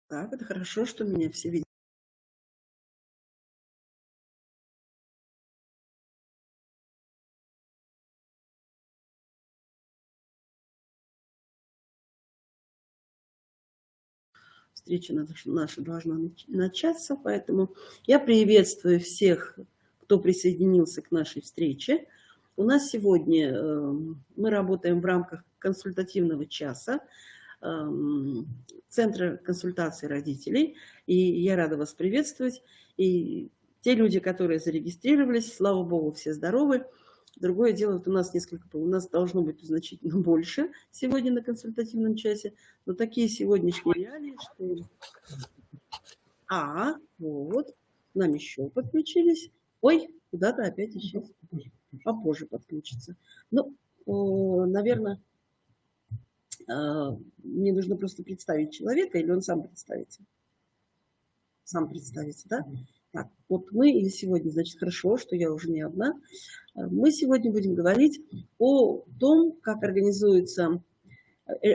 Так, это хорошо, что меня все видят. Встреча наша должна начаться, поэтому я приветствую всех, кто присоединился к нашей встрече. У нас сегодня мы работаем в рамках консультативного часа Центра консультации родителей, и я рада вас приветствовать. И те люди, которые зарегистрировались, слава богу, все здоровы. Другое дело, вот у нас должно быть значительно больше сегодня на консультативном часе, но такие сегодняшние реалии, что... Вот, к нам еще подключились. Ой, куда-то опять исчез. Попозже подключится. Ну, наверное, мне нужно просто представить человека, или он сам представится? Сам представится, да? Так, вот мы сегодня, значит, хорошо, что я уже не одна. Мы сегодня будем говорить о том, как организуется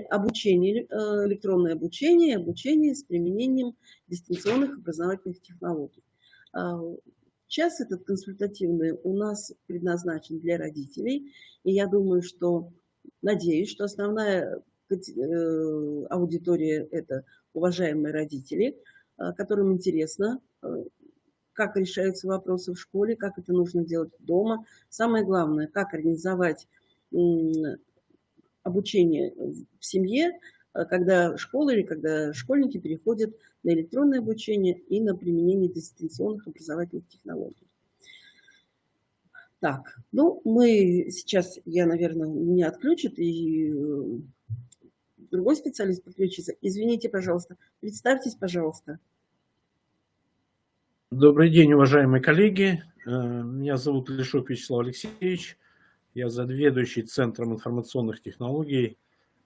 обучение, электронное обучение, обучение с применением дистанционных образовательных технологий. Час этот консультативный у нас предназначен для родителей, и я думаю, надеюсь, что основная аудитория – это уважаемые родители, которым интересно, как решаются вопросы в школе, как это нужно делать дома. Самое главное, как организовать обучение в семье, когда школа или когда школьники переходят на электронное обучение и на применение дистанционных образовательных технологий. Так, ну мы сейчас, наверное, меня отключат, и другой специалист подключится. Извините, пожалуйста, представьтесь, пожалуйста. Добрый день, уважаемые коллеги. Меня зовут Лешок Вячеслав Алексеевич. Я заведующий Центром информационных технологий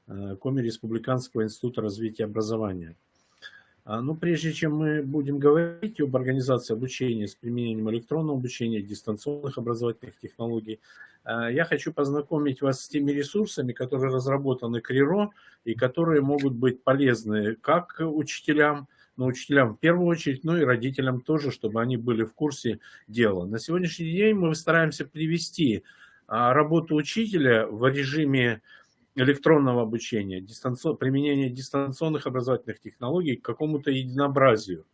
Коми Республиканского института развития образования. Но прежде чем мы будем говорить об организации обучения с применением электронного обучения, дистанционных образовательных технологий, я хочу познакомить вас с теми ресурсами, которые разработаны КРИРО и которые могут быть полезны как учителям, но учителям в первую очередь, но и родителям тоже, чтобы они были в курсе дела. На сегодняшний день мы стараемся привести работу учителя в режиме электронного обучения, применения дистанционных образовательных технологий к какому-то единообразию,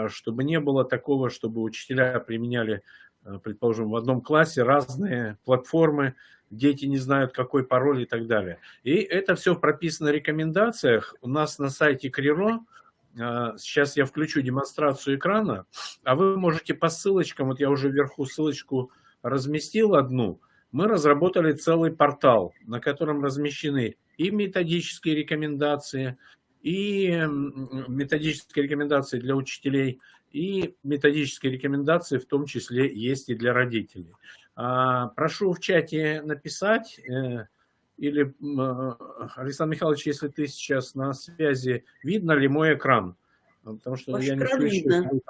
чтобы не было такого, чтобы учителя применяли, предположим, в одном классе разные платформы, дети не знают, какой пароль и так далее. И это все прописано в рекомендациях. У нас на сайте КРИРО, сейчас я включу демонстрацию экрана, а вы можете по ссылочкам, вот я уже вверху ссылочку разместил одну, мы разработали целый портал, на котором размещены и методические рекомендации, и методические рекомендации для учителей, и методические рекомендации в том числе есть и для родителей. Прошу в чате написать, или, Александр Михайлович, если ты сейчас на связи, видно ли мой экран? Потому что Ваш я не включил.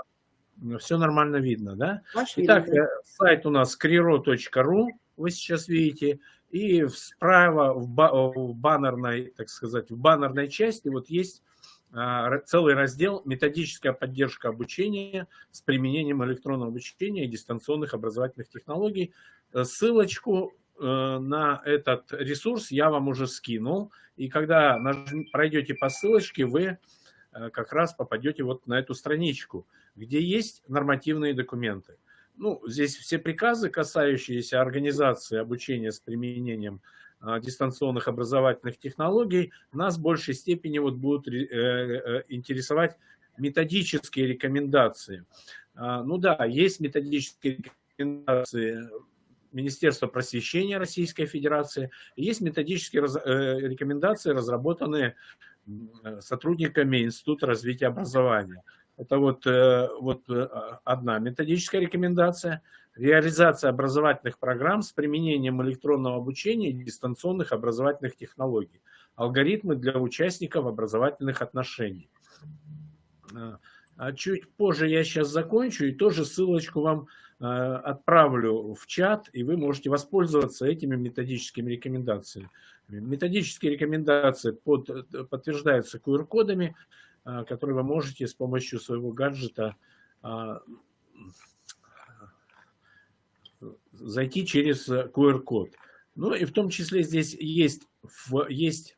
Все нормально видно, да? Итак, сайт у нас kriro.ru, вы сейчас видите, и справа в баннерной, так сказать, в баннерной части вот есть целый раздел «Методическая поддержка обучения с применением электронного обучения и дистанционных образовательных технологий». Ссылочку на этот ресурс я вам уже скинул, и когда пройдете по ссылочке, вы как раз попадете вот на эту страничку, где есть нормативные документы. Ну, здесь все приказы, касающиеся организации обучения с применением дистанционных образовательных технологий, нас в большей степени вот будут интересовать методические рекомендации. Ну да, есть методические рекомендации Министерства просвещения Российской Федерации, есть методические рекомендации, разработанные сотрудниками Института развития образования. Это вот одна методическая рекомендация. Реализация образовательных программ с применением электронного обучения и дистанционных образовательных технологий. Алгоритмы для участников образовательных отношений. А чуть позже я сейчас закончу и тоже ссылочку вам отправлю в чат, и вы можете воспользоваться этими методическими рекомендациями. Методические рекомендации подтверждаются QR-кодами. который вы можете с помощью своего гаджета зайти через QR-код. Ну и в том числе здесь есть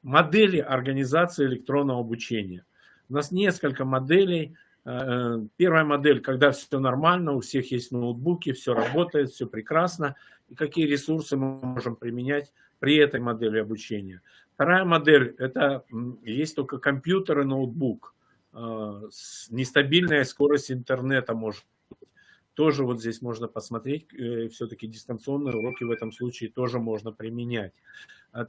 модели организации электронного обучения. У нас несколько моделей. Первая модель, когда все нормально, у всех есть ноутбуки, все работает, все прекрасно. И какие ресурсы мы можем применять при этой модели обучения. Вторая модель, это есть только компьютер и ноутбук. Нестабильная скорость интернета может быть. Тоже вот здесь можно посмотреть, все-таки дистанционные уроки в этом случае тоже можно применять.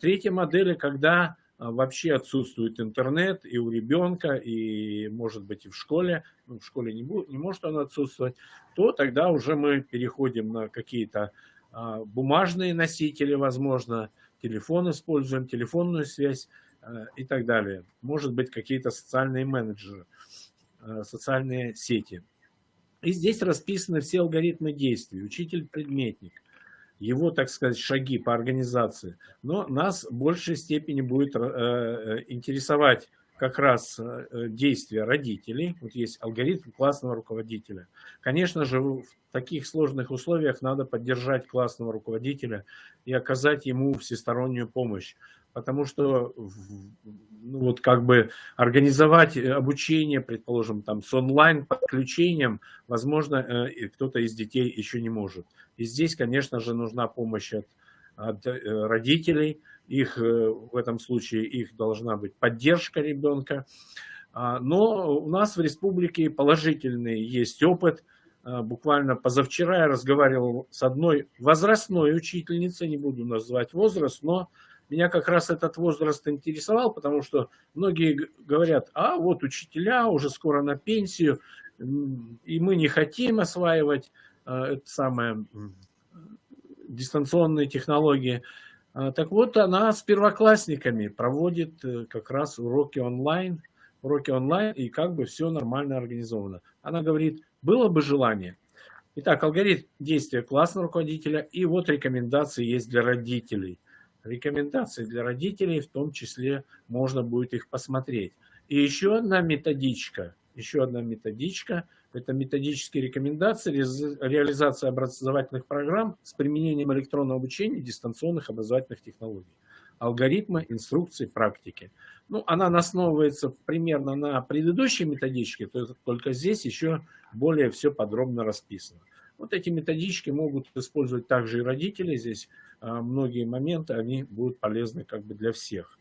Третья модель, когда вообще отсутствует интернет и у ребенка, и может быть и в школе, ну, в школе не может он отсутствовать, то тогда уже мы переходим на какие-то бумажные носители, возможно, телефон используем, телефонную связь и так далее. Может быть, какие-то социальные менеджеры, социальные сети. И здесь расписаны все алгоритмы действий. Учитель-предметник, его, так сказать, шаги по организации. Но нас в большей степени будет интересовать как раз действия родителей. Вот есть алгоритм классного руководителя. Конечно же, в таких сложных условиях надо поддержать классного руководителя и оказать ему всестороннюю помощь. Потому что ну, вот как бы организовать обучение, предположим, там, с онлайн-подключением, возможно, кто-то из детей еще не может. И здесь, конечно же, нужна помощь от родителей. Их, в этом случае их должна быть поддержка ребенка. Но у нас в республике положительный есть опыт. Буквально позавчера я разговаривал с одной возрастной учительницей, не буду называть возраст, но меня как раз этот возраст интересовал, потому что многие говорят, а вот учителя уже скоро на пенсию, и мы не хотим осваивать это самое, дистанционные технологии. Так вот, она с первоклассниками проводит как раз уроки онлайн, и как бы все нормально организовано. Она говорит, было бы желание. Итак, алгоритм действия классного руководителя, и вот рекомендации есть для родителей. Рекомендации для родителей, в том числе можно будет их посмотреть. И еще одна методичка, это методические рекомендации, реализация образовательных программ с применением электронного обучения, дистанционных образовательных технологий. Алгоритмы, инструкции, практики. Ну, она основывается примерно на предыдущей методичке, только здесь еще более все подробно расписано. Вот эти методички могут использовать также и родители. Здесь многие моменты, они будут полезны как бы для всех.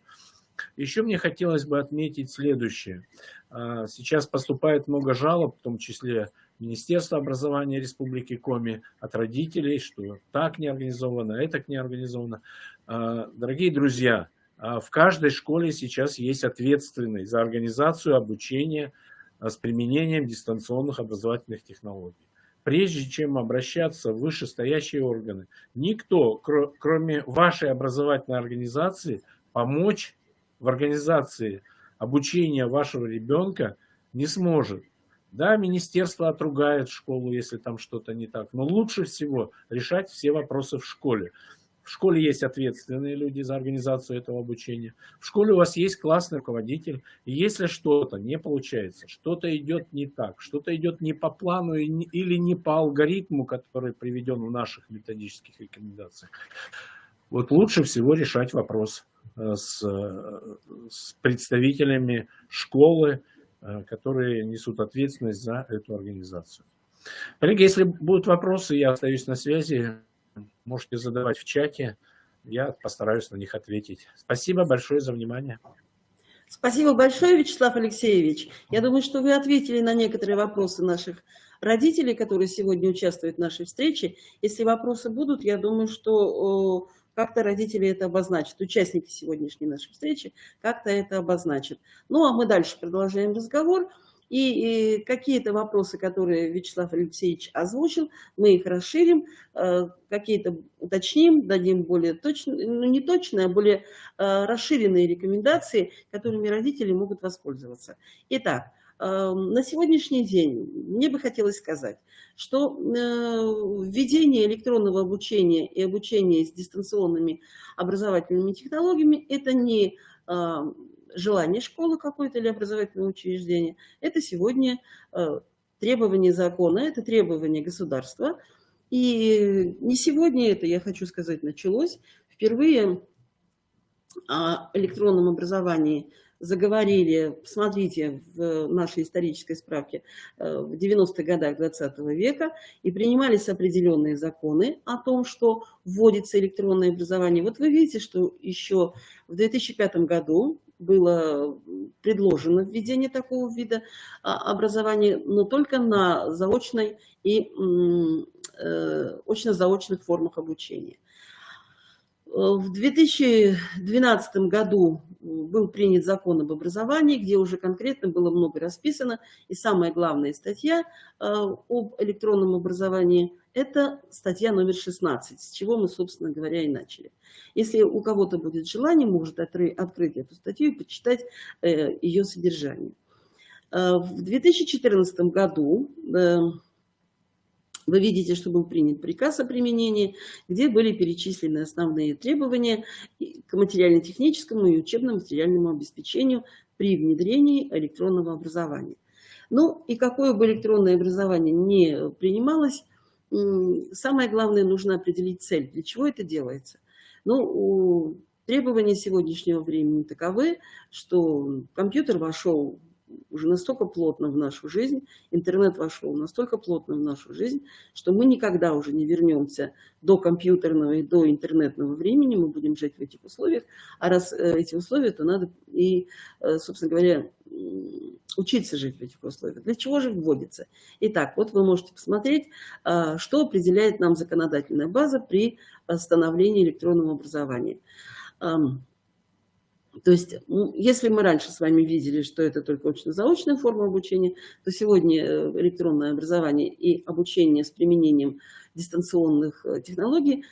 Еще мне хотелось бы отметить следующее. Сейчас поступает много жалоб, в том числе Министерства образования Республики Коми, от родителей, что так не организовано, это не организовано. Дорогие друзья, в каждой школе сейчас есть ответственный за организацию обучения с применением дистанционных образовательных технологий. Прежде чем обращаться в вышестоящие органы, никто, кроме вашей образовательной организации, помочь в организации обучения вашего ребенка не сможет. Да, министерство отругает школу, если там что-то не так, но лучше всего решать все вопросы в школе. В школе есть ответственные люди за организацию этого обучения. В школе у вас есть классный руководитель. И если что-то не получается, что-то идет не так, что-то идет не по плану или не по алгоритму, который приведен в наших методических рекомендациях, вот лучше всего решать вопрос с представителями школы, которые несут ответственность за эту организацию. Коллеги, если будут вопросы, я остаюсь на связи. Можете задавать в чате, я постараюсь на них ответить. Спасибо большое за внимание. Спасибо большое, Вячеслав Алексеевич. Я думаю, что вы ответили на некоторые вопросы наших родителей, которые сегодня участвуют в нашей встрече. Если вопросы будут, я думаю, что как-то родители это обозначат, участники сегодняшней нашей встречи как-то это обозначат. Ну, а мы дальше продолжаем разговор. И какие-то вопросы, которые Вячеслав Алексеевич озвучил, мы их расширим, какие-то уточним, дадим более точные, ну не точные, а более расширенные рекомендации, которыми родители могут воспользоваться. Итак, на сегодняшний день мне бы хотелось сказать, что введение электронного обучения и обучение с дистанционными образовательными технологиями – это не желание школы какой-то или образовательного учреждения. Это сегодня требование закона, это требование государства. И не сегодня это, я хочу сказать, началось. Впервые о электронном образовании заговорили, посмотрите, в нашей исторической справке, в 90-х годах 20 века, и принимались определенные законы о том, что вводится электронное образование. Вот вы видите, что еще в 2005 году было предложено введение такого вида образования, но только на заочной и очно-заочных формах обучения. В 2012 году был принят закон об образовании, где уже конкретно было много расписано. И самая главная статья об электронном образовании – это статья номер 16, с чего мы, собственно говоря, и начали. Если у кого-то будет желание, может открыть эту статью и почитать ее содержание. В 2014 году вы видите, что был принят приказ о применении, где были перечислены основные требования к материально-техническому и учебно-материальному обеспечению при внедрении электронного образования. Ну и какое бы электронное образование ни принималось, самое главное, нужно определить цель, для чего это делается. Ну, требования сегодняшнего времени таковы, что компьютер вошел уже настолько плотно в нашу жизнь, интернет вошел настолько плотно в нашу жизнь, что мы никогда уже не вернемся до компьютерного и до интернетного времени, мы будем жить в этих условиях, а раз эти условия, то надо и, собственно говоря, учиться жить в этих условиях. Для чего же вводится? Итак, вот вы можете посмотреть, что определяет нам законодательная база при становлении электронного образования. То есть, если мы раньше с вами видели, что это только очно-заочная форма обучения, то сегодня электронное образование и обучение с применением дистанционных технологий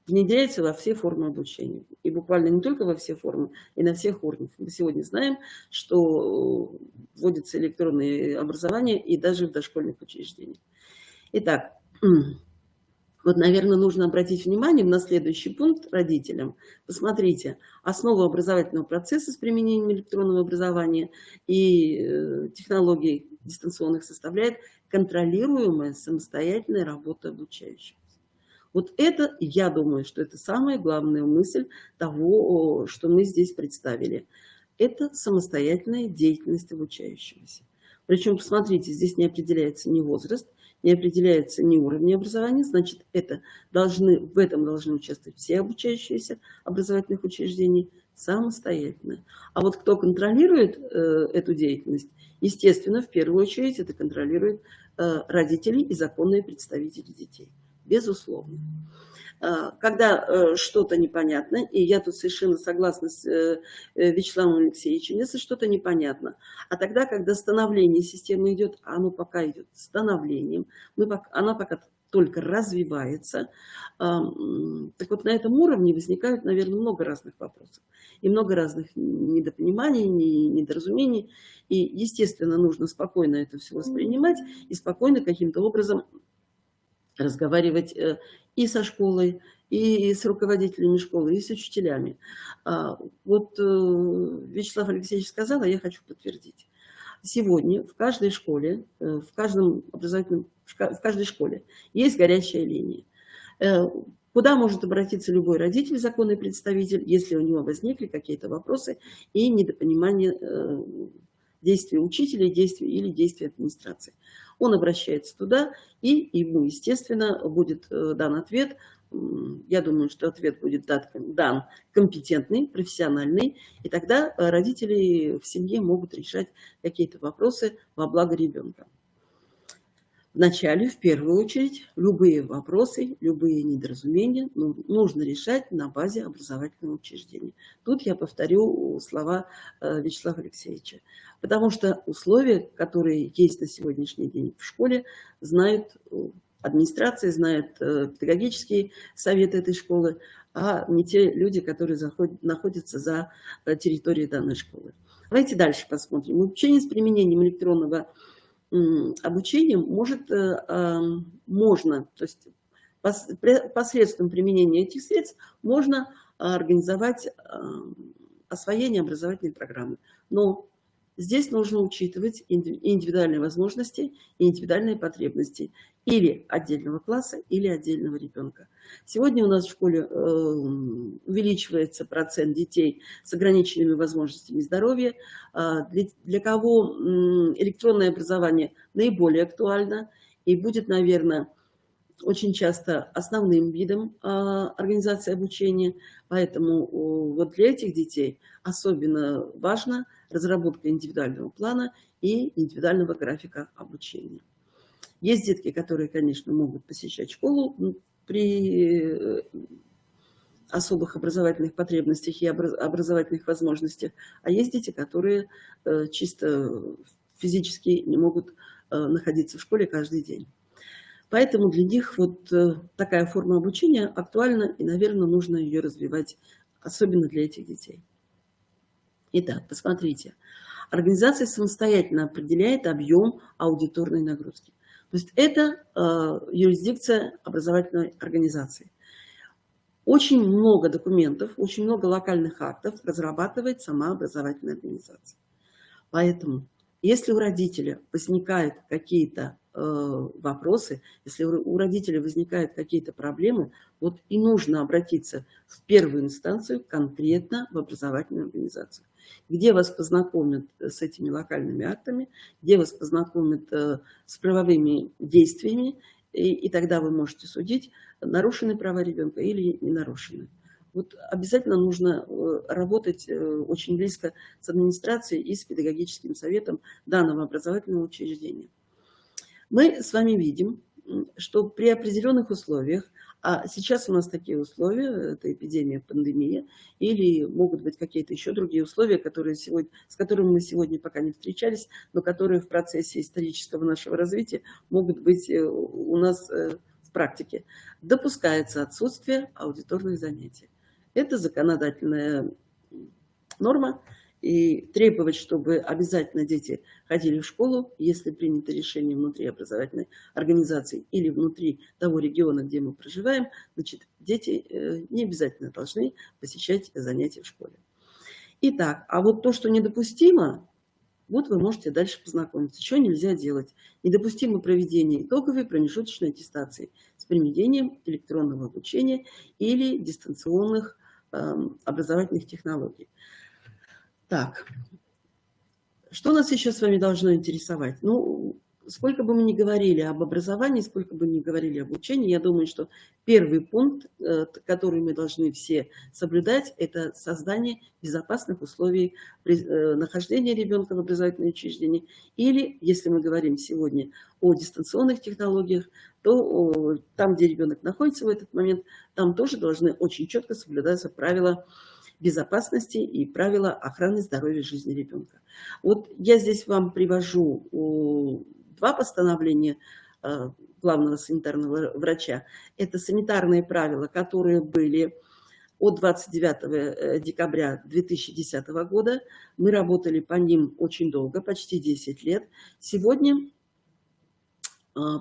внедряется во все формы обучения. И буквально не только во все формы, и на всех уровнях. Мы сегодня знаем, что вводится электронное образование и даже в дошкольных учреждениях. Итак, вот, наверное, нужно обратить внимание на следующий пункт родителям. Посмотрите, основу образовательного процесса с применением электронного образования и технологий дистанционных составляет контролируемая самостоятельная работа обучающего. Вот это, я думаю, что это самая главная мысль того, что мы здесь представили. Это самостоятельная деятельность обучающегося. Причем, посмотрите, здесь не определяется ни возраст, не определяется ни уровень образования, значит, в этом должны участвовать все обучающиеся образовательных учреждений самостоятельно. А вот кто контролирует эту деятельность, естественно, в первую очередь это контролируют родители и законные представители детей. Безусловно. Когда что-то непонятно, и я тут совершенно согласна с Вячеславом Алексеевичем, если что-то непонятно, а тогда, когда становление системы идет, оно пока идет становлением, она пока только развивается, так вот на этом уровне возникают, наверное, много разных вопросов и много разных недопониманий, недоразумений, и, естественно, нужно спокойно это все воспринимать и спокойно каким-то образом разговаривать и со школой, и с руководителями школы, и с учителями. Вот Вячеслав Алексеевич сказал, а я хочу подтвердить. Сегодня в каждой школе, в каждой школе есть горячая линия, куда может обратиться любой родитель, законный представитель, если у него возникли какие-то вопросы и недопонимание действий учителя или действий администрации. Он обращается туда, и ему, естественно, будет дан ответ. Я думаю, что ответ будет дан компетентный, профессиональный, и тогда родители в семье могут решать какие-то вопросы во благо ребенка. Вначале, в первую очередь, любые вопросы, любые недоразумения нужно решать на базе образовательного учреждения. Тут я повторю слова Вячеслава Алексеевича. Потому что условия, которые есть на сегодняшний день в школе, знают администрация, знают педагогический совет этой школы, а не те люди, которые находятся за территорией данной школы. Давайте дальше посмотрим. Обучение с применением электронного обучения можно, то есть посредством применения этих средств можно организовать освоения образовательной программы. Но здесь нужно учитывать индивидуальные возможности и индивидуальные потребности или отдельного класса, или отдельного ребенка. Сегодня у нас в школе увеличивается процент детей с ограниченными возможностями здоровья. Для кого электронное образование наиболее актуально и будет, наверное, очень часто основным видом организации обучения. Поэтому вот для этих детей особенно важна разработка индивидуального плана и индивидуального графика обучения. Есть детки, которые, конечно, могут посещать школу при особых образовательных потребностях и образовательных возможностях, а есть дети, которые чисто физически не могут находиться в школе каждый день. Поэтому для них вот такая форма обучения актуальна, и, наверное, нужно ее развивать, особенно для этих детей. Итак, посмотрите. Организация самостоятельно определяет объем аудиторной нагрузки. То есть это юрисдикция образовательной организации. Очень много документов, очень много локальных актов разрабатывает сама образовательная организация. Поэтому, если у родителя возникают какие-то вопросы, если у родителей возникают какие-то проблемы, вот и нужно обратиться в первую инстанцию конкретно в образовательную организацию, где вас познакомят с этими локальными актами, где вас познакомят с правовыми действиями, и тогда вы можете судить, нарушены права ребенка или не нарушены. Вот обязательно нужно работать очень близко с администрацией и с педагогическим советом данного образовательного учреждения. Мы с вами видим, что при определенных условиях, а сейчас у нас такие условия, это эпидемия, пандемия, или могут быть какие-то еще другие условия, с которыми мы сегодня пока не встречались, но которые в процессе исторического нашего развития могут быть у нас в практике. Допускается отсутствие аудиторных занятий. Это законодательная норма. И требовать, чтобы обязательно дети ходили в школу, если принято решение внутри образовательной организации или внутри того региона, где мы проживаем, значит, дети не обязательно должны посещать занятия в школе. Итак, а вот то, что недопустимо, вот вы можете дальше познакомиться. Что нельзя делать? Недопустимо проведение итоговой промежуточной аттестации с применением электронного обучения или дистанционных образовательных технологий. Так, что нас еще с вами должно интересовать? Ну, сколько бы мы ни говорили об образовании, сколько бы ни говорили об учении, я думаю, что первый пункт, который мы должны все соблюдать, это создание безопасных условий нахождения ребенка в образовательном учреждении. Или, если мы говорим сегодня о дистанционных технологиях, то там, где ребенок находится в этот момент, там тоже должны очень четко соблюдаться правила безопасности и правила охраны здоровья жизни ребенка. Вот я здесь вам привожу два постановления главного санитарного врача. Это санитарные правила, которые были от 29 декабря 2010 года. Мы работали по ним очень долго, почти 10 лет. Сегодня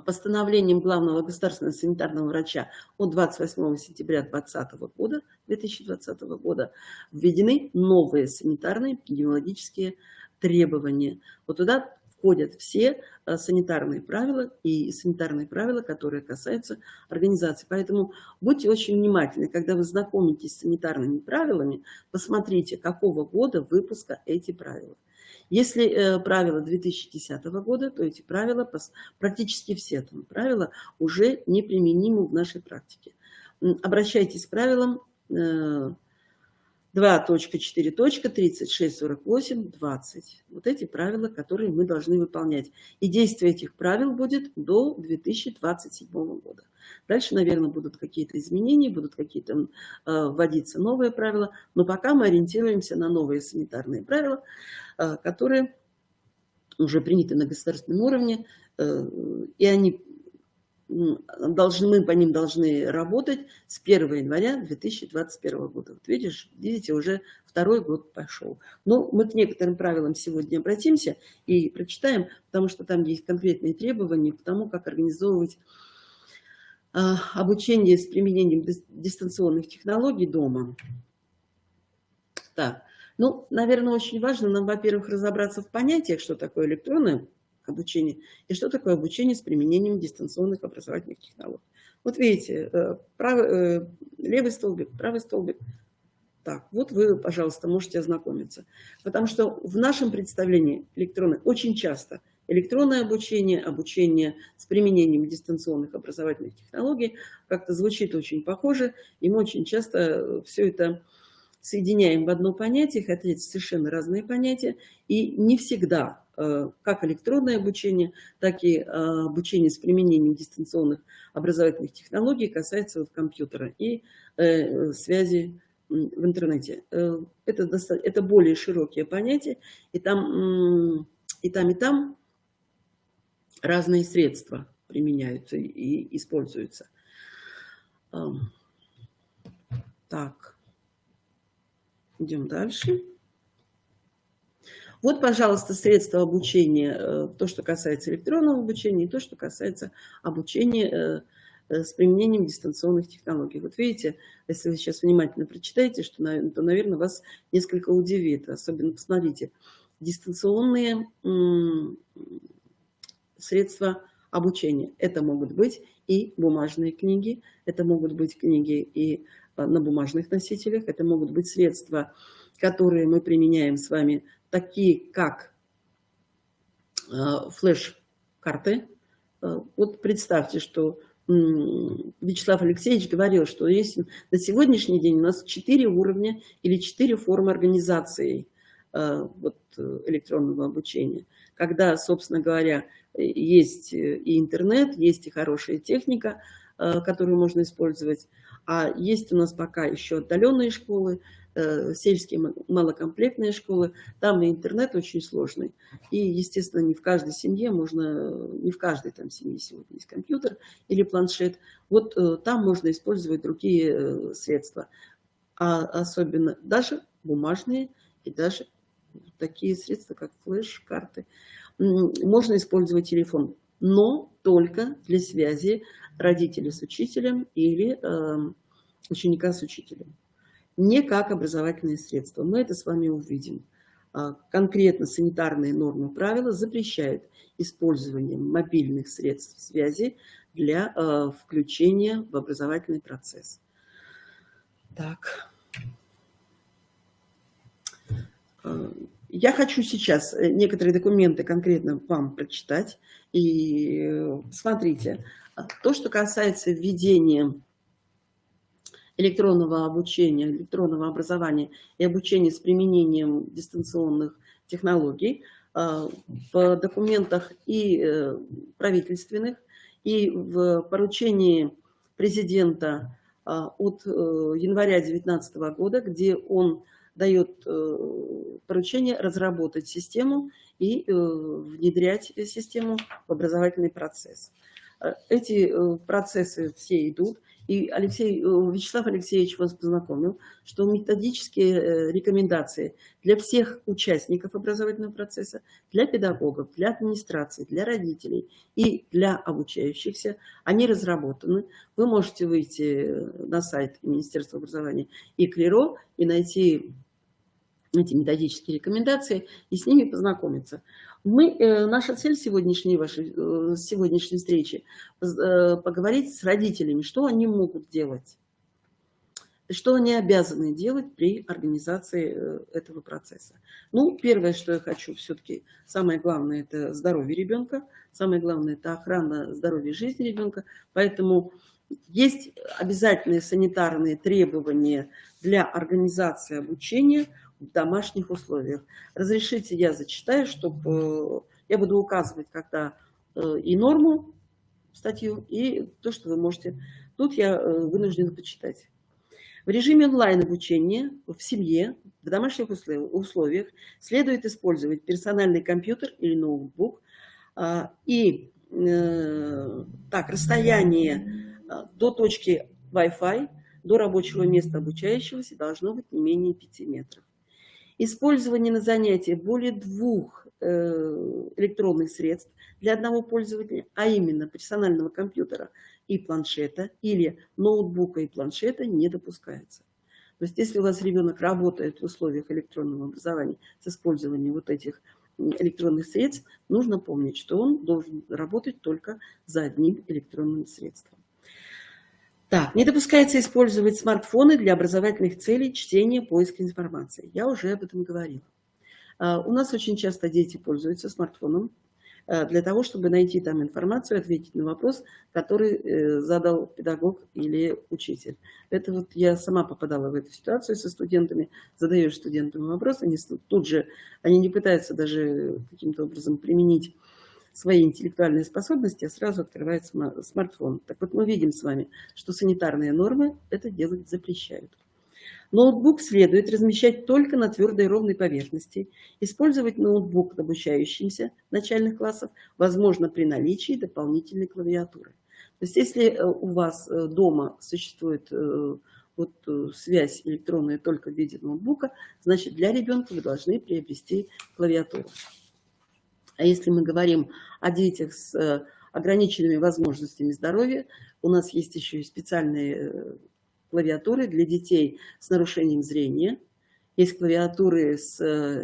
постановлением главного государственного санитарного врача от 28 сентября 2020 года введены новые санитарные эпидемиологические требования. Вот туда входят все санитарные правила и санитарные правила, которые касаются организации. Поэтому будьте очень внимательны, когда вы знакомитесь с санитарными правилами, посмотрите, какого года выпуска эти правила. Если правила 2010 года, то эти правила, практически все там правила, уже неприменимы в нашей практике. Обращайтесь к правилам 2.4.3648.20. Вот эти правила, которые мы должны выполнять. И действие этих правил будет до 2027 года. Дальше, наверное, будут какие-то изменения, будут какие-то вводиться новые правила. Но пока мы ориентируемся на новые санитарные правила, которые уже приняты на государственном уровне. И они мы по ним должны работать с 1 января 2021 года. Вот видите, уже второй год пошел. Но мы к некоторым правилам сегодня обратимся и прочитаем, потому что там есть конкретные требования к тому, как организовывать обучение с применением дистанционных технологий дома. Так, Ну, наверное, очень важно нам, во-первых, разобраться в понятиях, что такое электронное обучение и что такое обучение с применением дистанционных образовательных технологий. Вот видите, левый столбик, правый столбик. Так, вот вы, пожалуйста, можете ознакомиться. Потому что в нашем представлении электронное очень часто электронное обучение, обучение с применением дистанционных образовательных технологий как-то звучит очень похоже, и мы очень часто все это соединяем в одно понятие, хотя это совершенно разные понятия, и не всегда как электронное обучение, так и обучение с применением дистанционных образовательных технологий касается вот компьютера и связи в интернете. Это более широкие понятия, и там разные средства применяются и используются. Так, идем дальше. Вот, пожалуйста, средства обучения, то, что касается электронного обучения, и то, что касается обучения с применением дистанционных технологий. Вот видите, если вы сейчас внимательно прочитаете, то, наверное, вас несколько удивит. Особенно, посмотрите, дистанционные средства обучения. Это могут быть и бумажные книги, это могут быть книги и на бумажных носителях, это могут быть средства, которые мы применяем с вами, такие как флеш-карты. Вот представьте, что Вячеслав Алексеевич говорил, что есть на сегодняшний день у нас 4 уровня или 4 формы организации электронного обучения. Когда, собственно говоря, есть и интернет, есть и хорошая техника, которую можно использовать, а есть у нас пока еще отдаленные школы, сельские малокомплектные школы, там и интернет очень сложный. И, естественно, не в каждой семье не в каждой там семье сегодня есть компьютер или планшет. Вот там можно использовать другие средства, а особенно даже бумажные и даже такие средства, как флеш-карты. Можно использовать телефон, но только для связи родителя с учителем или ученика с учителем. Не как образовательные средства. Мы это с вами увидим. Конкретно санитарные нормы правила запрещают использование мобильных средств связи для включения в образовательный процесс. Так. Я хочу сейчас некоторые документы конкретно вам прочитать. И смотрите, то, что касается введения электронного обучения, электронного образования и обучения с применением дистанционных технологий в документах и правительственных, и в поручении президента от января 2019 года, где он дает поручение разработать систему и внедрять систему в образовательный процесс. Эти процессы все идут. И Вячеслав Алексеевич вас познакомил, что методические рекомендации для всех участников образовательного процесса, для педагогов, для администрации, для родителей и для обучающихся, они разработаны. Вы можете выйти на сайт Министерства образования и КЛИРО и найти эти методические рекомендации и с ними познакомиться. Наша цель сегодняшней встречи поговорить с родителями, что они могут делать, что они обязаны делать при организации этого процесса. Ну, первое, что я хочу все-таки, самое главное, это здоровье ребенка, самое главное, это охрана здоровья и жизни ребенка, поэтому есть обязательные санитарные требования для организации обучения в домашних условиях. Разрешите, я зачитаю, чтобы я буду указывать когда и норму, статью, и то, что вы можете. Тут я вынуждена почитать. В режиме онлайн-обучения в семье, в домашних условиях следует использовать персональный компьютер или ноутбук. И расстояние до точки Wi-Fi, до рабочего места обучающегося должно быть не менее 5 метров. Использование на занятии более 2 электронных средств для одного пользователя, а именно персонального компьютера и планшета или ноутбука и планшета, не допускается. То есть если у вас ребенок работает в условиях электронного образования с использованием вот этих электронных средств, нужно помнить, что он должен работать только за одним электронным средством. Так, не допускается использовать смартфоны для образовательных целей чтения, поиска информации. Я уже об этом говорила. У нас очень часто дети пользуются смартфоном для того, чтобы найти там информацию, ответить на вопрос, который задал педагог или учитель. Это вот я сама попадала в эту ситуацию со студентами. Задаешь студентам вопрос, они тут же, они не пытаются даже каким-то образом применить свои интеллектуальные способности, а сразу открывает смартфон. Так вот мы видим с вами, что санитарные нормы это делать запрещают. Ноутбук следует размещать только на твердой ровной поверхности. Использовать ноутбук обучающимся начальных классов возможно при наличии дополнительной клавиатуры. То есть если у вас дома существует вот связь электронная только в виде ноутбука, значит для ребенка вы должны приобрести клавиатуру. А если мы говорим о детях с ограниченными возможностями здоровья, у нас есть еще и специальные клавиатуры для детей с нарушением зрения. Есть клавиатуры с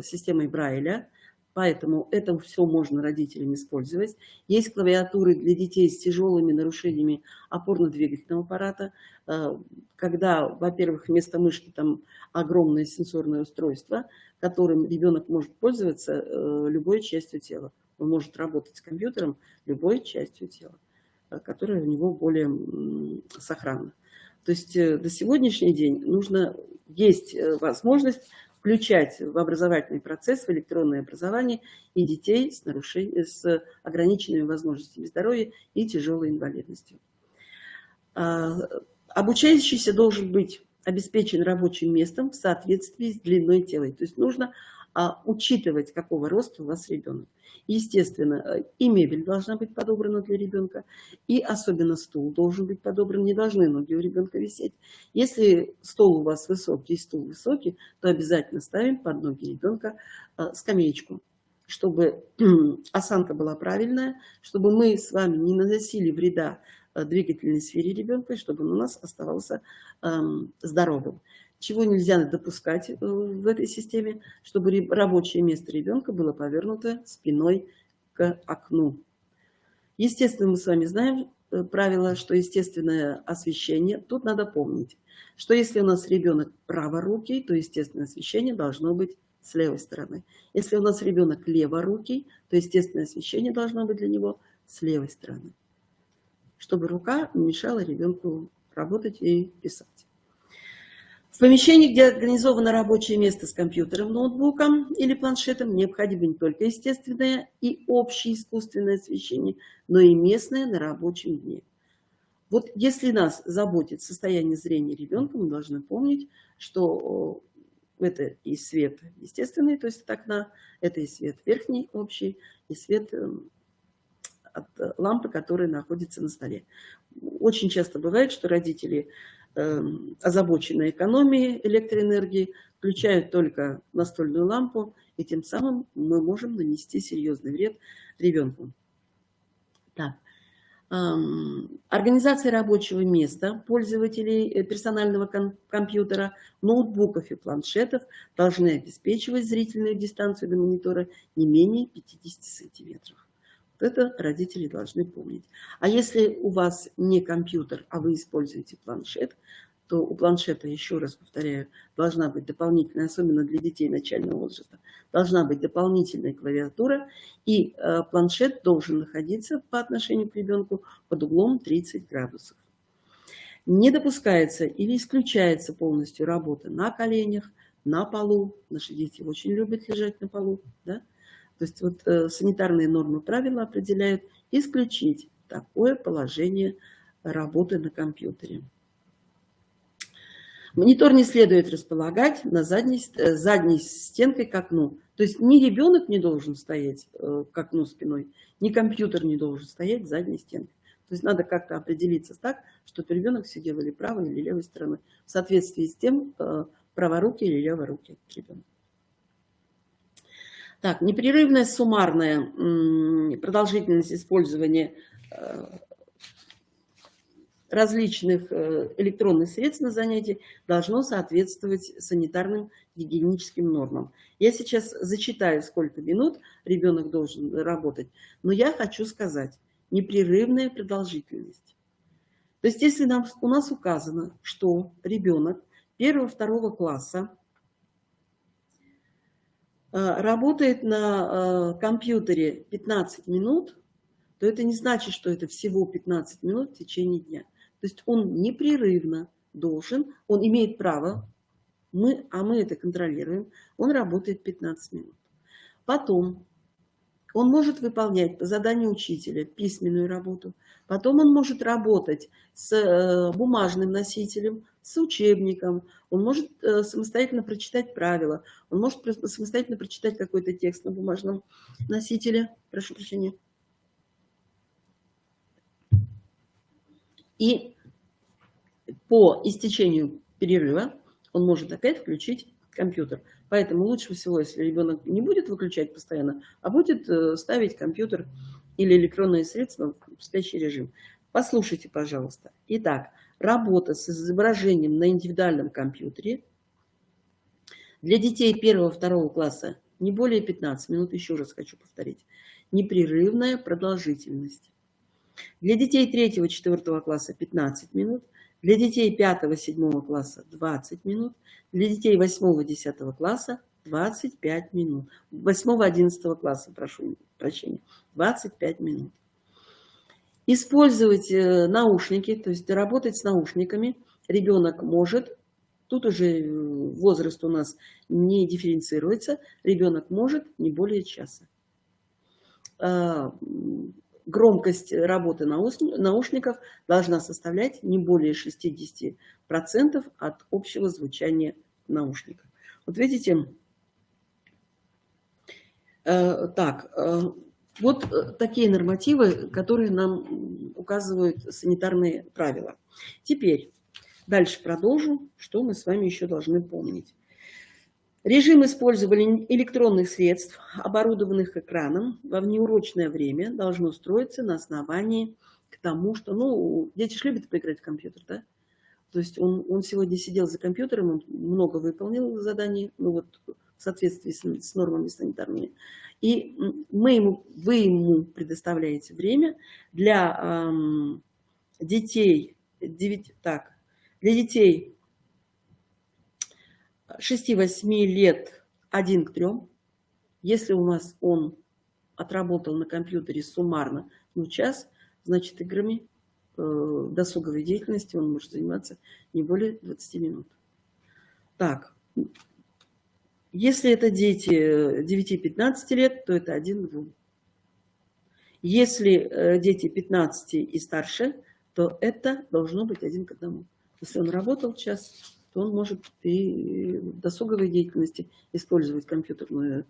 системой Брайля, поэтому это все можно родителям использовать. Есть клавиатуры для детей с тяжелыми нарушениями опорно-двигательного аппарата, когда, во-первых, вместо мышки там огромное сенсорное устройство, которым ребенок может пользоваться любой частью тела. Он может работать с компьютером любой частью тела, которая у него более сохранна. То есть до сегодняшний день есть возможность включать в образовательный процесс, в электронное образование и детей с ограниченными возможностями здоровья и тяжелой инвалидностью. Обучающийся должен быть обеспечен рабочим местом в соответствии с длиной тела. То есть нужно учитывать, какого роста у вас ребенок. Естественно, и мебель должна быть подобрана для ребенка, и особенно стул должен быть подобран, не должны ноги у ребенка висеть. Если стол у вас высокий и стул высокий, то обязательно ставим под ноги ребенка скамеечку, чтобы осанка была правильная, чтобы мы с вами не наносили вреда двигательной сфере ребенка, и чтобы он у нас оставался здоровым. Чего нельзя допускать в этой системе, чтобы рабочее место ребенка было повернуто спиной к окну. Естественно, мы с вами знаем правило, что естественное освещение, тут надо помнить, что если у нас ребенок праворукий, то естественное освещение должно быть с левой стороны. Если у нас ребенок леворукий, то естественное освещение должно быть для него с левой стороны, чтобы рука не мешала ребенку работать и писать. В помещении, где организовано рабочее место с компьютером, ноутбуком или планшетом, необходимо не только естественное и общее искусственное освещение, но и местное на рабочем дне. Вот если нас заботит состояние зрения ребенка, мы должны помнить, что это и свет естественный, то есть от окна, это и свет верхний общий, и свет от лампы, которая находится на столе. Очень часто бывает, что родители, озабоченные экономией электроэнергии, включают только настольную лампу, и тем самым мы можем нанести серьезный вред ребенку. Так. Организация рабочего места пользователей персонального компьютера, ноутбуков и планшетов должны обеспечивать зрительную дистанцию до монитора не менее 50 сантиметров. Вот это родители должны помнить. А если у вас не компьютер, а вы используете планшет, то у планшета, еще раз повторяю, должна быть дополнительная, особенно для детей начального возраста, должна быть дополнительная клавиатура, и планшет должен находиться по отношению к ребенку под углом 30 градусов. Не допускается или исключается полностью работа на коленях, на полу. Наши дети очень любят лежать на полу, да? То есть вот санитарные нормы правила определяют исключить такое положение работы на компьютере. Монитор не следует располагать на задней стенкой к окну. То есть ни ребенок не должен стоять к окну спиной, ни компьютер не должен стоять к задней стенке. То есть надо как-то определиться так, чтобы ребенок сидел или правой, или левой стороной, в соответствии с тем, праворукий или леворукий ребенок. Так, непрерывная суммарная продолжительность использования различных электронных средств на занятии должно соответствовать санитарным гигиеническим нормам. Я сейчас зачитаю, сколько минут ребенок должен работать, но я хочу сказать, непрерывная продолжительность. То есть если у нас указано, что ребенок 1-2 класса работает на компьютере 15 минут, то это не значит, что это всего 15 минут в течение дня. То есть он непрерывно должен, он имеет право, мы это контролируем, он работает 15 минут. Потом он может выполнять по заданию учителя письменную работу, потом он может работать с бумажным носителем, с учебником, он может самостоятельно прочитать правила, он может самостоятельно прочитать какой-то текст на бумажном носителе, прошу прощения. И по истечению перерыва он может опять включить компьютер. Поэтому лучше всего, если ребенок не будет выключать постоянно, а будет ставить компьютер или электронные средства в спящий режим. Послушайте, пожалуйста. Итак, работа с изображением на индивидуальном компьютере для детей 1-2 класса не более 15 минут, еще раз хочу повторить, непрерывная продолжительность. Для детей 3-4 класса 15 минут, для детей 5-7 класса 20 минут, для детей 8-10 класса 25 минут. 8-11 класса, прошу прощения, 25 минут. Использовать наушники, то есть работать с наушниками ребенок может, тут уже возраст у нас не дифференцируется, ребенок может не более часа. Громкость работы наушников должна составлять не более 60% от общего звучания наушников. Вот видите, вот такие нормативы, которые нам указывают санитарные правила. Теперь дальше продолжу, что мы с вами еще должны помнить. Режим использования электронных средств, оборудованных экраном, во внеурочное время должно строиться на основании к тому, что, дети же любят поиграть в компьютер, да? То есть он сегодня сидел за компьютером, он много выполнил заданий, в соответствии с нормами санитарными. И вы ему предоставляете время для детей, для детей 6-8 лет 1 к 3. Если у нас он отработал на компьютере суммарно час, значит играми, досуговой деятельностью он может заниматься не более 20 минут. Если это дети 9-15 лет, то это 1 к 2. Если дети 15 и старше, то это должно быть 1 к 1. Если он работал час, то он может и в досуговой деятельности использовать компьютерную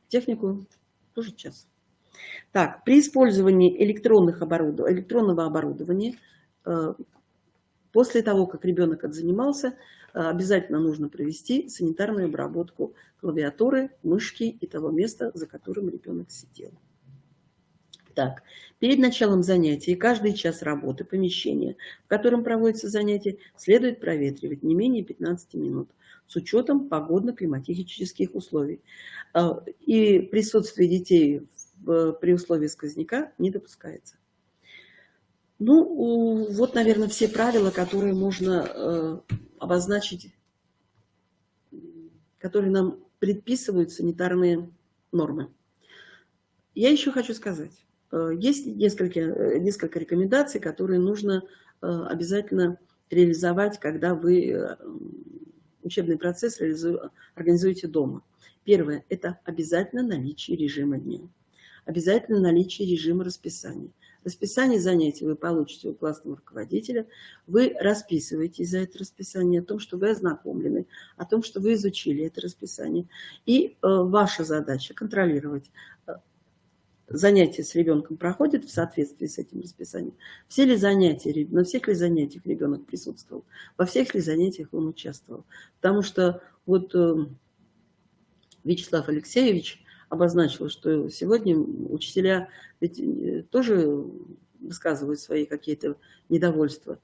технику тоже час. При использовании электронного оборудования, после того, как ребенок отзанимался, обязательно нужно провести санитарную обработку клавиатуры, мышки и того места, за которым ребенок сидел. Перед началом занятий каждый час работы помещения, в котором проводится занятие, следует проветривать не менее 15 минут с учетом погодно-климатических условий. И присутствие детей при условии сквозняка не допускается. Вот, наверное, все правила, которые можно обозначить, которые нам предписывают санитарные нормы. Я еще хочу сказать, есть несколько рекомендаций, которые нужно обязательно реализовать, когда вы учебный процесс организуете дома. Первое – это обязательно наличие режима дня. Обязательно наличие режима расписания. Расписание занятий вы получите у классного руководителя. Вы расписываете за это расписание о том, что вы ознакомлены, о том, что вы изучили это расписание. И ваша задача контролировать, занятия с ребенком проходят в соответствии с этим расписанием. На всех ли занятиях ребенок присутствовал, во всех ли занятиях он участвовал. Потому что Вячеслав Алексеевич обозначил, что сегодня учителя ведь тоже высказывают свои какие-то недовольства.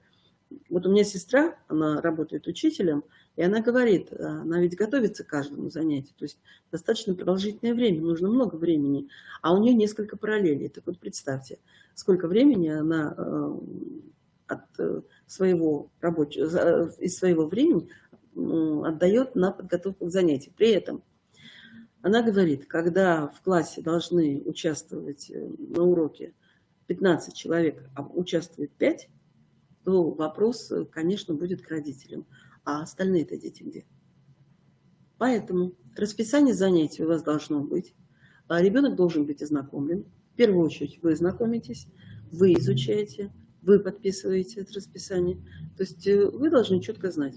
Вот у меня сестра, она работает учителем, и она говорит, она ведь готовится к каждому занятию, то есть достаточно продолжительное время, нужно много времени, а у нее несколько параллелей. Так вот представьте, сколько времени она из своего времени отдает на подготовку к занятию. При этом она говорит, когда в классе должны участвовать на уроке 15 человек, а участвует 5, то вопрос, конечно, будет к родителям. А остальные-то дети где? Поэтому расписание занятий у вас должно быть. Ребенок должен быть ознакомлен. В первую очередь вы знакомитесь, вы изучаете, вы подписываете это расписание. То есть вы должны четко знать,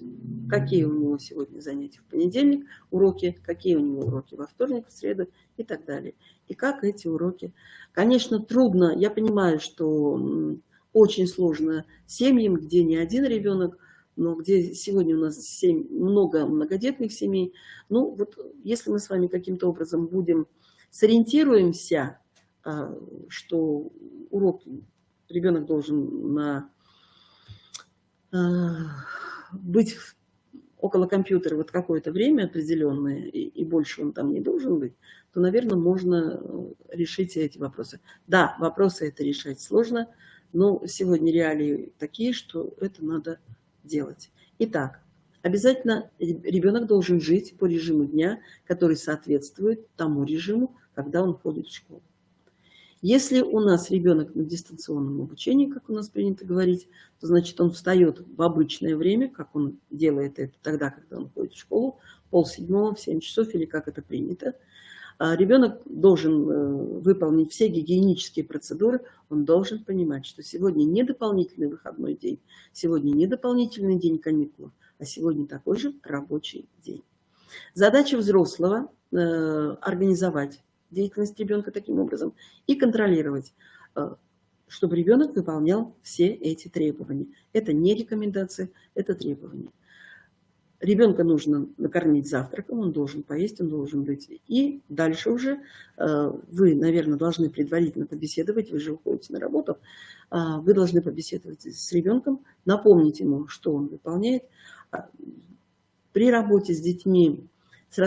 какие у него сегодня занятия в понедельник, уроки, какие у него уроки во вторник, в среду и так далее. И как эти уроки. Конечно, трудно, я понимаю, что очень сложно семьям, где не один ребенок, но где сегодня у нас много многодетных семей. Ну, вот если мы с вами каким-то образом сориентируемся, что урок ребенок должен быть около компьютера вот какое-то время определенное, и больше он там не должен быть, то, наверное, можно решить эти вопросы. Да, вопросы это решать сложно, но сегодня реалии такие, что это надо делать. Итак, обязательно ребенок должен жить по режиму дня, который соответствует тому режиму, когда он ходит в школу. Если у нас ребенок на дистанционном обучении, как у нас принято говорить, то значит он встает в обычное время, как он делает это тогда, когда он ходит в школу, 6:30, в 7 часов или как это принято. Ребенок должен выполнить все гигиенические процедуры, он должен понимать, что сегодня не дополнительный выходной день, сегодня не дополнительный день каникул, а сегодня такой же рабочий день. Задача взрослого организовать деятельность ребенка таким образом и контролировать, чтобы ребенок выполнял все эти требования. Это не рекомендации, это требования. Ребенка нужно накормить завтраком, он должен поесть, он должен быть. И дальше уже вы, наверное, должны предварительно побеседовать, вы же уходите на работу, вы должны побеседовать с ребенком, напомнить ему, что он выполняет. При работе с детьми с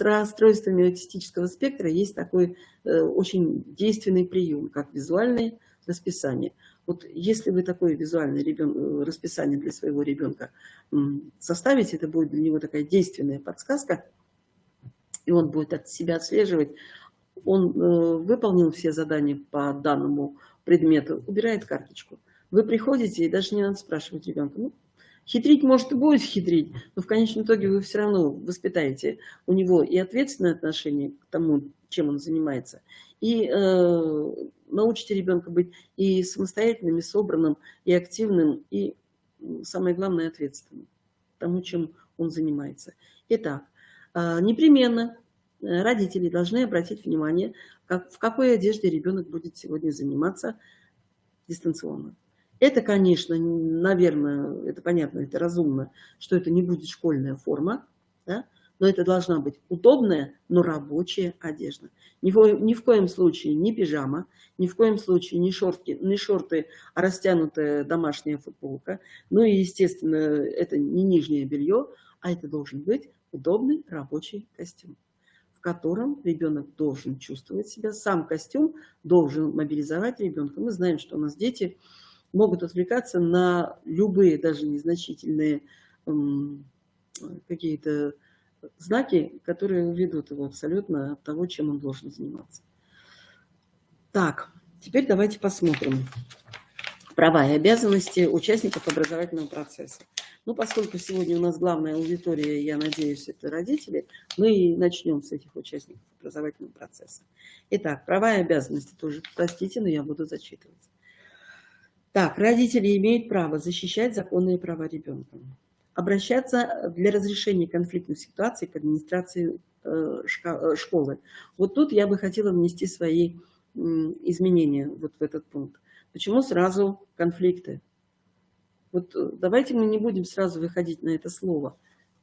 расстройствами аутистического спектра есть такой очень действенный прием, как визуальное расписание. Вот если вы такое визуальное расписание для своего ребенка составите, это будет для него такая действенная подсказка, и он будет от себя отслеживать. Он выполнил все задания по данному предмету, убирает карточку. Вы приходите, и даже не надо спрашивать ребенка, хитрить, может, и будет хитрить, но в конечном итоге вы все равно воспитаете у него и ответственное отношение к тому, чем он занимается, и научите ребенка быть и самостоятельным, и собранным, и активным, и, самое главное, ответственным к тому, чем он занимается. Итак, непременно родители должны обратить внимание, в какой одежде ребенок будет сегодня заниматься дистанционно. Это, конечно, наверное, это понятно, это разумно, что это не будет школьная форма, да? Но это должна быть удобная, но рабочая одежда. Ни в коем случае не пижама, ни в коем случае не шорты, а растянутая домашняя футболка. Ну и, естественно, это не нижнее белье, а это должен быть удобный рабочий костюм, в котором ребенок должен чувствовать себя. Сам костюм должен мобилизовать ребенка. Мы знаем, что у нас дети могут отвлекаться на любые, даже незначительные какие-то знаки, которые уведут его абсолютно от того, чем он должен заниматься. Так, теперь давайте посмотрим права и обязанности участников образовательного процесса. Ну, поскольку сегодня у нас главная аудитория, я надеюсь, это родители, мы и начнем с этих участников образовательного процесса. Итак, права и обязанности тоже, простите, но я буду зачитывать. Так, родители имеют право защищать законные права ребенка, обращаться для разрешения конфликтных ситуаций к администрации школы. Вот тут я бы хотела внести свои изменения вот в этот пункт. Почему сразу конфликты? Вот давайте мы не будем сразу выходить на это слово.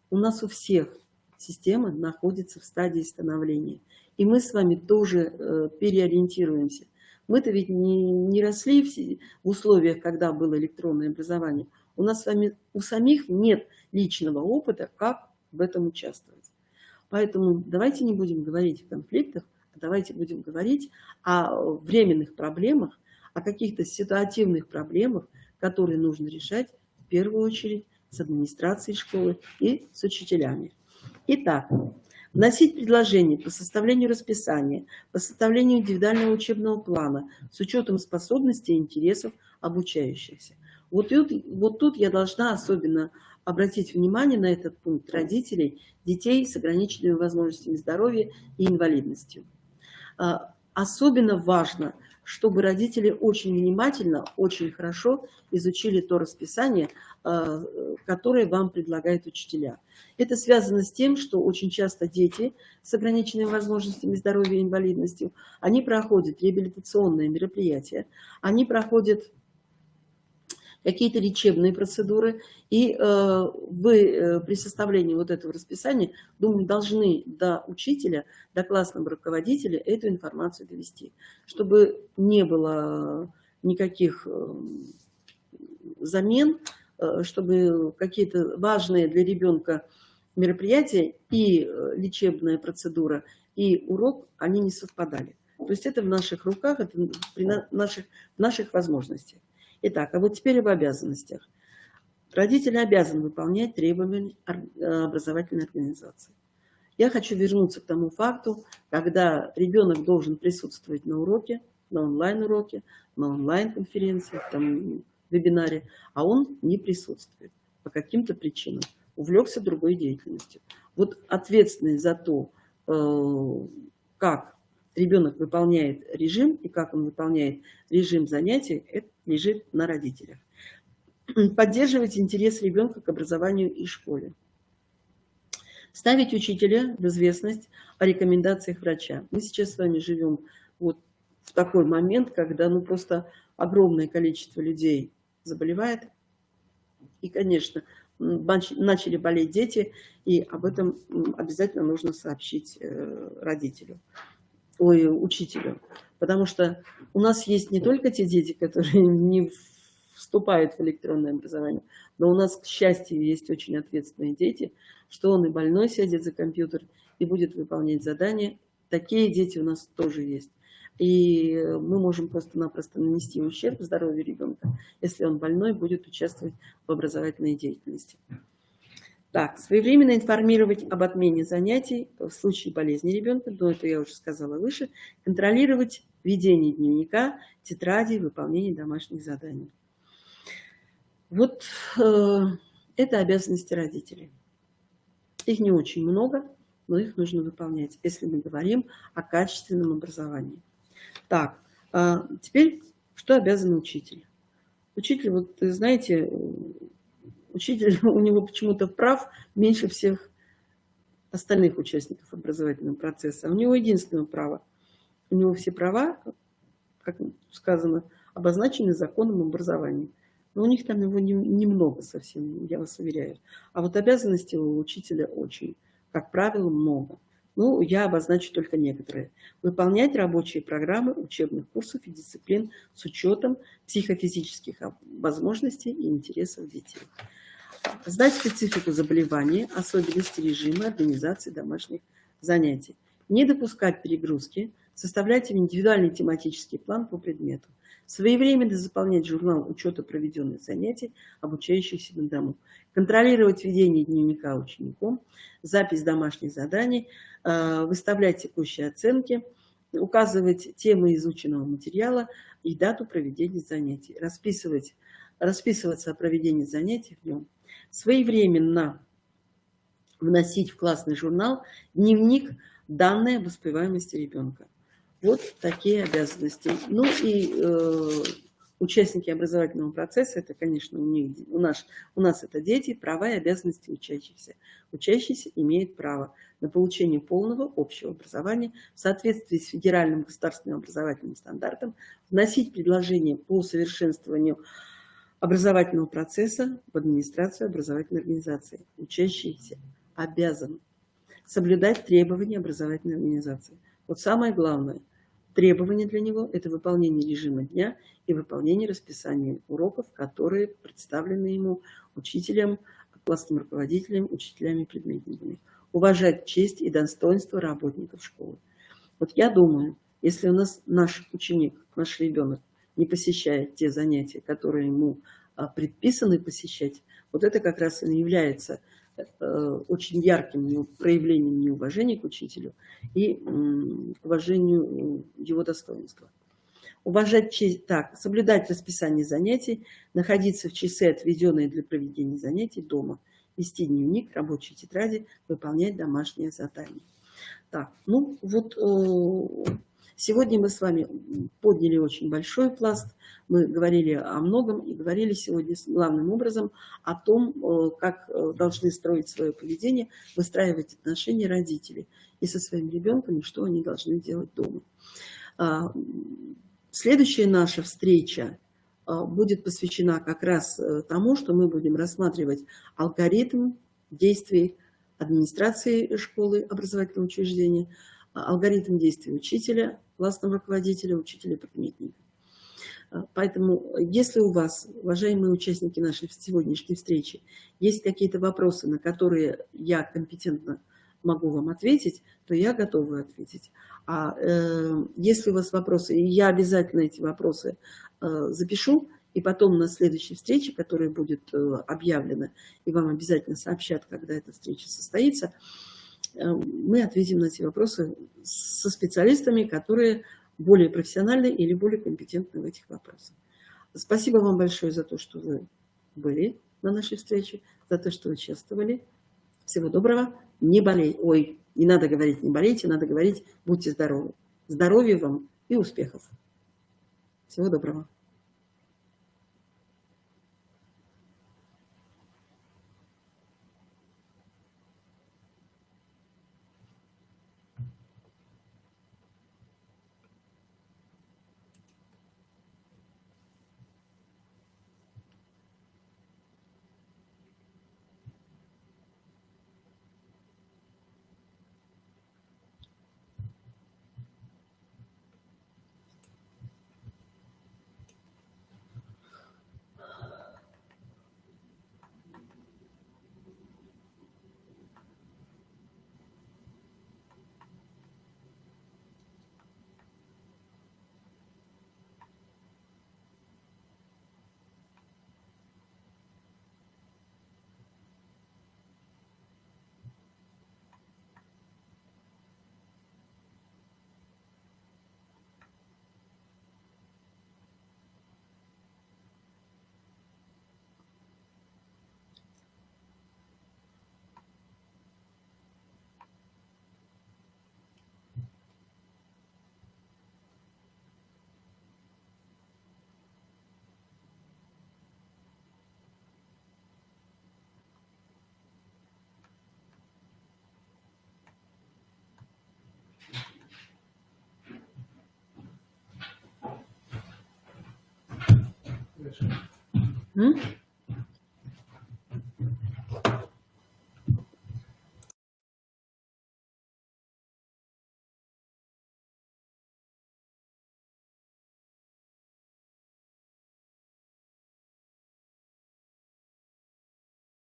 У нас у всех система находится в стадии становления. И мы с вами тоже переориентируемся. Мы-то ведь не росли в условиях, когда было электронное образование. У нас с вами, у самих нет личного опыта, как в этом участвовать. Поэтому давайте не будем говорить о конфликтах, а давайте будем говорить о временных проблемах, о каких-то ситуативных проблемах, которые нужно решать в первую очередь с администрацией школы и с учителями. Итак, вносить предложения по составлению расписания, по составлению индивидуального учебного плана с учетом способностей и интересов обучающихся. Вот тут я должна особенно обратить внимание на этот пункт родителей детей с ограниченными возможностями здоровья и инвалидностью. Особенно важно, чтобы родители очень внимательно, очень хорошо изучили то расписание, которое вам предлагают учителя. Это связано с тем, что очень часто дети с ограниченными возможностями здоровья и инвалидностью, они проходят реабилитационные мероприятия, они проходят какие-то лечебные процедуры, и вы при составлении вот этого расписания, думаю, должны до учителя, до классного руководителя эту информацию довести, чтобы не было никаких замен, чтобы какие-то важные для ребенка мероприятия и лечебная процедура, и урок, они не совпадали. То есть это в наших руках, это при наших возможностях. Итак, а вот теперь об обязанностях. Родители обязаны выполнять требования образовательной организации. Я хочу вернуться к тому факту, когда ребенок должен присутствовать на уроке, на онлайн-уроке, на онлайн-конференции, там, вебинаре, а он не присутствует по каким-то причинам, увлекся другой деятельностью. Вот ответственность за то, как ребенок выполняет режим и как он выполняет режим занятий, это лежит на родителях. Поддерживать интерес ребенка к образованию и школе. Ставить учителя в известность о рекомендациях врача. Мы сейчас с вами живем вот в такой момент, когда просто огромное количество людей заболевает. И, конечно, начали болеть дети, и об этом обязательно нужно сообщить учителю. Потому что у нас есть не только те дети, которые не вступают в электронное образование, но у нас, к счастью, есть очень ответственные дети, что он и больной сядет за компьютер и будет выполнять задания. Такие дети у нас тоже есть. И мы можем просто-напросто нанести ущерб здоровью ребенка, если он больной будет участвовать в образовательной деятельности. Так, своевременно информировать об отмене занятий в случае болезни ребенка, но это я уже сказала выше, контролировать ведение дневника, тетрадей, выполнение домашних заданий. Вот это обязанности родителей. Их не очень много, но их нужно выполнять, если мы говорим о качественном образовании. Так, теперь что обязан учитель? Учитель, вот знаете, учитель, у него почему-то прав меньше всех остальных участников образовательного процесса. У него единственное право. У него все права, как сказано, обозначены законом образования. Но у них там его немного совсем, я вас уверяю. А вот обязанностей у учителя очень, как правило, много. Ну, я обозначу только некоторые. Выполнять рабочие программы учебных курсов и дисциплин с учетом психофизических возможностей и интересов детей. Знать специфику заболевания, особенности режима организации домашних занятий. Не допускать перегрузки, составлять индивидуальный тематический план по предмету. Своевременно заполнять журнал учета проведенных занятий, обучающихся на дому. Контролировать ведение дневника учеником, запись домашних заданий, выставлять текущие оценки, указывать темы изученного материала и дату проведения занятий. Расписываться о проведении занятий в нем. Своевременно вносить в классный журнал дневник данные об успеваемости ребенка. Вот такие обязанности. Ну и участники образовательного процесса, это, конечно, у нас это дети, права и обязанности учащихся. Учащийся имеет право на получение полного общего образования в соответствии с федеральным государственным образовательным стандартом, вносить предложения по совершенствованию образовательного процесса в администрацию образовательной организации. Учащийся обязан соблюдать требования образовательной организации. Вот самое главное, Требования для него – это выполнение режима дня и выполнение расписания уроков, которые представлены ему учителем, классным руководителем, учителями и предметниками. Уважать честь и достоинство работников школы. Вот я думаю, если у нас наш ученик, наш ребенок не посещает те занятия, которые ему предписаны посещать, вот это как раз и является очень ярким проявлением неуважения к учителю и к уважению его достоинства. Уважать честь, так, соблюдать расписание занятий, находиться в часы, отведенные для проведения занятий дома, вести дневник, рабочие тетради, выполнять домашние задания. Так, ну вот сегодня мы с вами подняли очень большой пласт, мы говорили о многом и говорили сегодня главным образом о том, как должны строить свое поведение, выстраивать отношения родителей и со своим ребенком, и что они должны делать дома. Следующая наша встреча будет посвящена как раз тому, что мы будем рассматривать алгоритм действий администрации школы, образовательного учреждения, алгоритм действий учителя, классного руководителя, учителя-предметника. Поэтому, если у вас, уважаемые участники нашей сегодняшней встречи, есть какие-то вопросы, на которые я компетентно могу вам ответить, то я готова ответить. А если у вас вопросы, я обязательно эти вопросы запишу, и потом на следующей встрече, которая будет объявлена, и вам обязательно сообщат, когда эта встреча состоится, мы ответим на эти вопросы со специалистами, которые более профессиональны или более компетентны в этих вопросах. Спасибо вам большое за то, что вы были на нашей встрече, за то, что участвовали. Всего доброго. Не болейте. Ой, не надо говорить не болейте, надо говорить будьте здоровы. Здоровья вам и успехов. Всего доброго.